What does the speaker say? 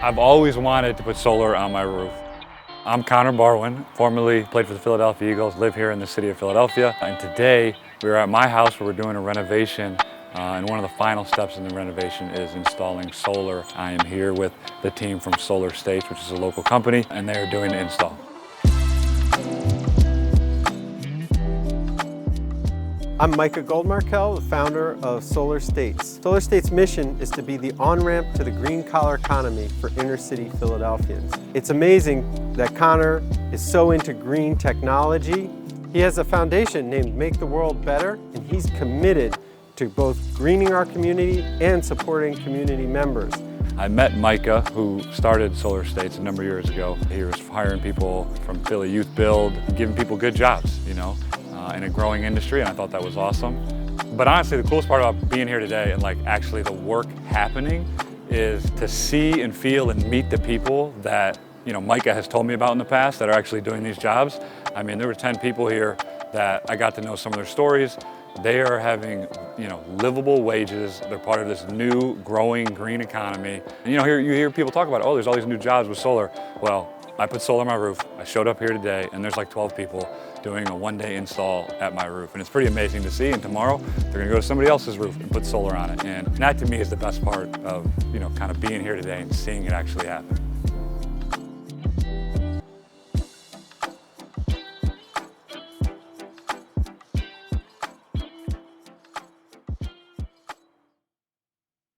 I've always wanted to put solar on my roof. I'm Connor Barwin, formerly played for the Philadelphia Eagles, live here in the city of Philadelphia. And today we're at my house where we're doing a renovation. And one of the final steps in the renovation is installing solar. I am here with the team from Solar States, which is a local company, and they are doing the install. I'm Micah Goldmarkel, the founder of Solar States. Solar States' mission is to be the on-ramp to the green-collar economy for inner-city Philadelphians. It's amazing that Connor is so into green technology. He has a foundation named Make the World Better, and he's committed to both greening our community and supporting community members. I met Micah, who started Solar States a number of years ago. He was hiring people from Philly Youth Build, giving people good jobs, in a growing industry, and I thought that was awesome. But honestly, the coolest part about being here today and actually the work happening is to see and feel and meet the people that Micah has told me about in the past that are actually doing these jobs. I mean, there were 10 people here that I got to know some of their stories. They are having livable wages. They're part of this new growing green economy. And you hear people talk about, oh, there's all these new jobs with solar. Well, I put solar on my roof. I showed up here today and there's like 12 people doing a one-day install at my roof. And it's pretty amazing to see. And tomorrow they're gonna go to somebody else's roof and put solar on it. And that to me is the best part of kind of being here today and seeing it actually happen.